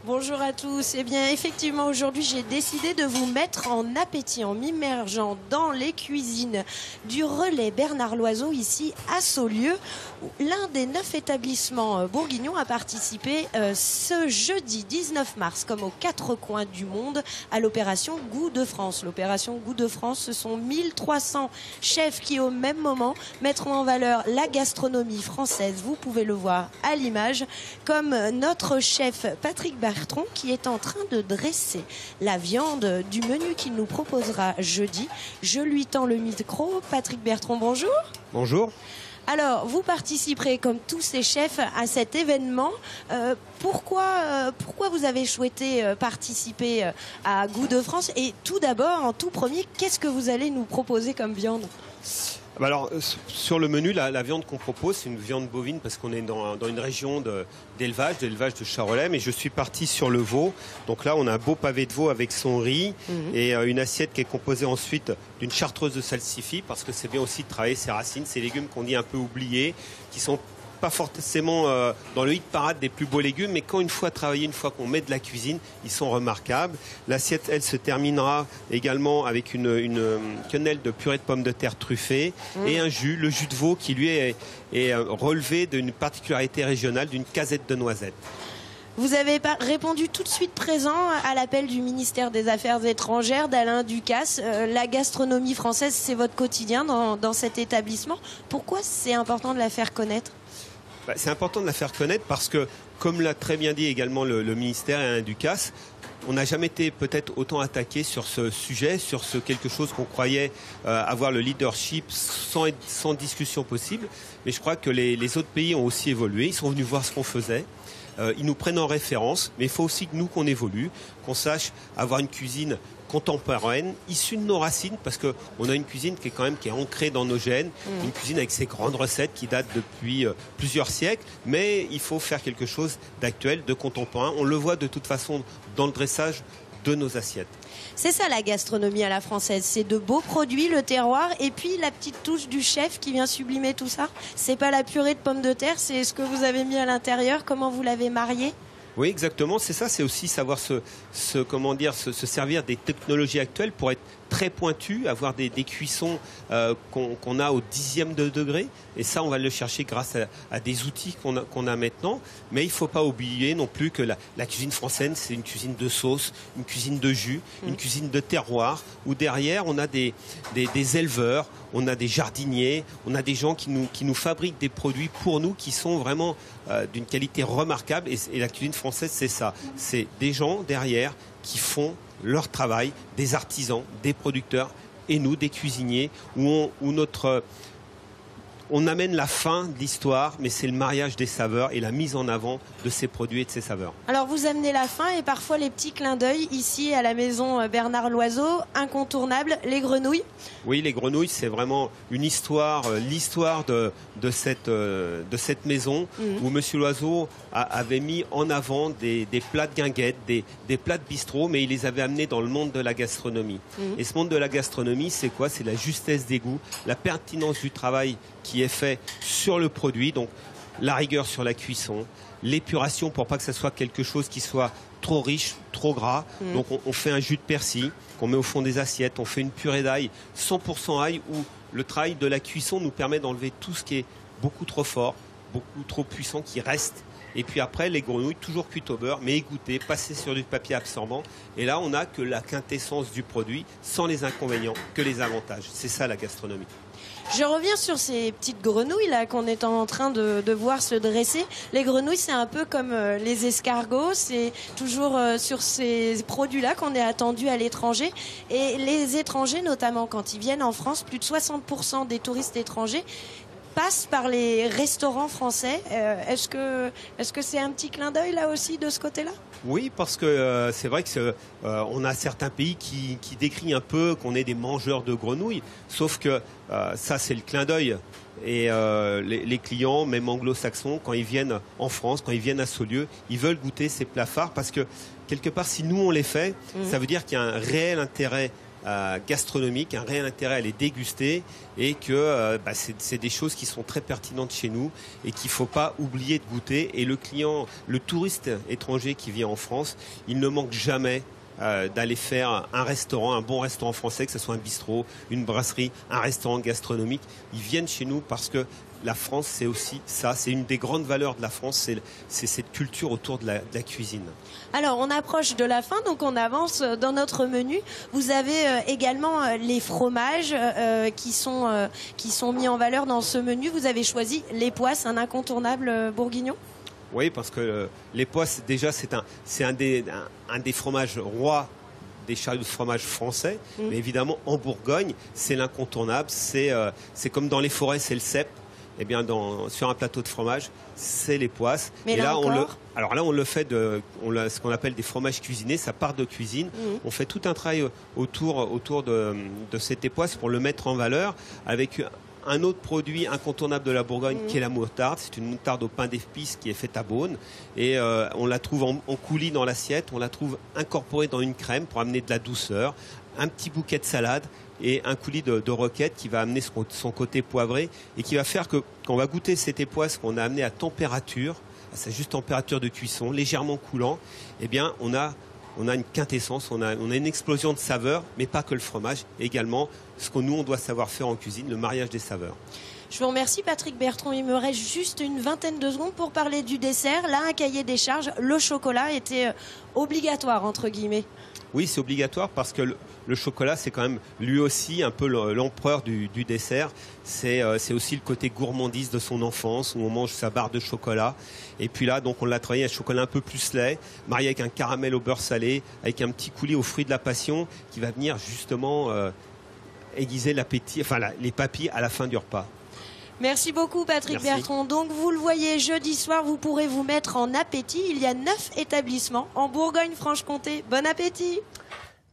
Bonjour à tous. Eh bien, effectivement, aujourd'hui, j'ai décidé de vous mettre en appétit en m'immergeant dans les cuisines du Relais Bernard Loiseau, ici à Saulieu. L'un des 9 établissements bourguignons a participé ce jeudi 19 mars, comme aux 4 coins du monde, à l'opération Goût de France. L'opération Goût de France, ce sont 1300 chefs qui, au même moment, mettront en valeur la gastronomie française. Vous pouvez le voir à l'image, comme notre chef Patrick Bertrand, qui est en train de dresser la viande du menu qu'il nous proposera jeudi. Je lui tends le micro. Patrick Bertrand, bonjour. Bonjour. Alors, vous participerez, comme tous ces chefs, à cet événement. Pourquoi vous avez souhaité participer à Goût de France? Et tout d'abord, en tout premier, qu'est-ce que vous allez nous proposer comme viande? Alors, sur le menu, la viande qu'on propose, c'est une viande bovine parce qu'on est dans une région d'élevage de Charolais, mais je suis parti sur le veau. Donc là, on a un beau pavé de veau avec son riz et une assiette qui est composée ensuite d'une chartreuse de salsifis, parce que c'est bien aussi de travailler ces racines, ces légumes qu'on dit un peu oubliés, qui sont pas forcément dans le hit parade des plus beaux légumes, mais quand une fois travaillé, une fois qu'on met de la cuisine, ils sont remarquables. L'assiette, elle, se terminera également avec une quenelle de purée de pommes de terre truffée et un jus, le jus de veau, qui lui est relevé d'une particularité régionale, d'une casette de noisettes. Vous avez répondu tout de suite présent à l'appel du ministère des Affaires étrangères d'Alain Ducasse. La gastronomie française, c'est votre quotidien dans cet établissement. Pourquoi c'est important de la faire connaître ? C'est important de la faire connaître parce que, comme l'a très bien dit également le ministère et Alain Ducasse, on n'a jamais été peut-être autant attaqué sur ce sujet, sur ce quelque chose qu'on croyait avoir le leadership sans discussion possible. Mais je crois que les autres pays ont aussi évolué. Ils sont venus voir ce qu'on faisait. Ils nous prennent en référence, mais il faut aussi que nous, qu'on évolue, qu'on sache avoir une cuisine contemporaine, issue de nos racines, parce qu'on a une cuisine qui est ancrée dans nos gènes, une cuisine avec ses grandes recettes qui datent depuis plusieurs siècles, mais il faut faire quelque chose d'actuel, de contemporain. On le voit de toute façon dans le dressage de nos assiettes. C'est ça la gastronomie à la française, c'est de beaux produits, le terroir et puis la petite touche du chef qui vient sublimer tout ça. C'est pas la purée de pommes de terre, c'est ce que vous avez mis à l'intérieur, comment vous l'avez marié. Oui, exactement, c'est ça, c'est aussi savoir se servir des technologies actuelles pour être très pointu, avoir des cuissons qu'on a au 10e de degré, et ça on va le chercher grâce à des outils qu'on a maintenant. Mais il ne faut pas oublier non plus que la cuisine française, c'est une cuisine de sauce, une cuisine de jus, une cuisine de terroir, où derrière on a des éleveurs, on a des jardiniers, on a des gens qui nous fabriquent des produits pour nous qui sont vraiment d'une qualité remarquable, et la cuisine française, c'est ça, c'est des gens derrière qui font leur travail, des artisans, des producteurs, et nous, des cuisiniers, où on amène la fin de l'histoire, mais c'est le mariage des saveurs et la mise en avant de ces produits et de ces saveurs. Alors vous amenez la fin et parfois les petits clins d'œil ici à la maison Bernard Loiseau, incontournable, les grenouilles. Oui, les grenouilles, c'est vraiment une histoire, l'histoire de cette maison où Monsieur Loiseau avait mis en avant des plats de guinguettes, des plats de bistrot, mais il les avait amenés dans le monde de la gastronomie. Et ce monde de la gastronomie, c'est quoi? C'est la justesse des goûts, la pertinence du travail qui est fait sur le produit, donc la rigueur sur la cuisson, l'épuration pour pas que ça soit quelque chose qui soit trop riche, trop gras. Donc on fait un jus de persil qu'on met au fond des assiettes, on fait une purée d'ail 100% ail, où le travail de la cuisson nous permet d'enlever tout ce qui est beaucoup trop fort, beaucoup trop puissant qui reste. Et puis après, les grenouilles, toujours cuites au beurre, mais égouttées, passées sur du papier absorbant. Et là, on n'a que la quintessence du produit, sans les inconvénients, que les avantages. C'est ça la gastronomie. Je reviens sur ces petites grenouilles là qu'on est en train de voir se dresser. Les grenouilles, c'est un peu comme les escargots, c'est toujours sur ces produits-là qu'on est attendu à l'étranger. Et les étrangers, notamment quand ils viennent en France, plus de 60% des touristes étrangers passent par les restaurants français. Est-ce que c'est un petit clin d'œil là aussi de ce côté-là? Oui, parce que c'est vrai que on a certains pays qui décrient un peu qu'on est des mangeurs de grenouilles, sauf que ça c'est le clin d'œil. Et les clients, même anglo-saxons, quand ils viennent en France, quand ils viennent à Saulieu, ils veulent goûter ces plats phares parce que quelque part, si nous on les fait, ça veut dire qu'il y a un réel intérêt gastronomique, un réel intérêt à les déguster et que c'est des choses qui sont très pertinentes chez nous et qu'il ne faut pas oublier de goûter. Et le client, le touriste étranger qui vient en France, il ne manque jamais d'aller faire un restaurant, un bon restaurant français, que ce soit un bistrot, une brasserie, un restaurant gastronomique. Ils viennent chez nous parce que la France, c'est aussi ça. C'est une des grandes valeurs de la France, c'est cette culture autour de la cuisine. Alors, on approche de la fin, donc on avance dans notre menu. Vous avez également les fromages qui sont mis en valeur dans ce menu. Vous avez choisi les Poisses, un incontournable bourguignon. Oui, parce que les Poisses, déjà, c'est un des fromages rois des chariots de fromage français. Mais évidemment, en Bourgogne, c'est l'incontournable. C'est comme dans les forêts, c'est le cèpe. Eh bien, sur un plateau de fromage, c'est les Poisses. Mais et là, on le fait ce qu'on appelle des fromages cuisinés. Ça part de cuisine. On fait tout un travail autour de cette époisse pour le mettre en valeur avec un autre produit incontournable de la Bourgogne qui est la moutarde. C'est une moutarde au pain d'épices qui est faite à Beaune. Et on la trouve en coulis dans l'assiette. On la trouve incorporée dans une crème pour amener de la douceur. Un petit bouquet de salade et un coulis de roquette qui va amener son côté poivré et qui va faire que quand on va goûter cette époisse qu'on a amenée à température, à sa juste température de cuisson, légèrement coulant, eh bien on a une quintessence, on a une explosion de saveurs, mais pas que le fromage, également ce que nous on doit savoir faire en cuisine, le mariage des saveurs. Je vous remercie Patrick Bertrand, il me reste juste une vingtaine de secondes pour parler du dessert. Là, un cahier des charges, le chocolat était obligatoire entre guillemets. Oui, c'est obligatoire parce que le chocolat, c'est quand même lui aussi un peu l'empereur du dessert. C'est aussi le côté gourmandise de son enfance où on mange sa barre de chocolat. Et puis là, donc on l'a travaillé un chocolat un peu plus lait, marié avec un caramel au beurre salé, avec un petit coulis aux fruits de la passion qui va venir justement aiguiser l'appétit, enfin les papilles à la fin du repas. Merci beaucoup Patrick Bertrand. Donc vous le voyez, jeudi soir, vous pourrez vous mettre en appétit. Il y a 9 établissements en Bourgogne-Franche-Comté. Bon appétit!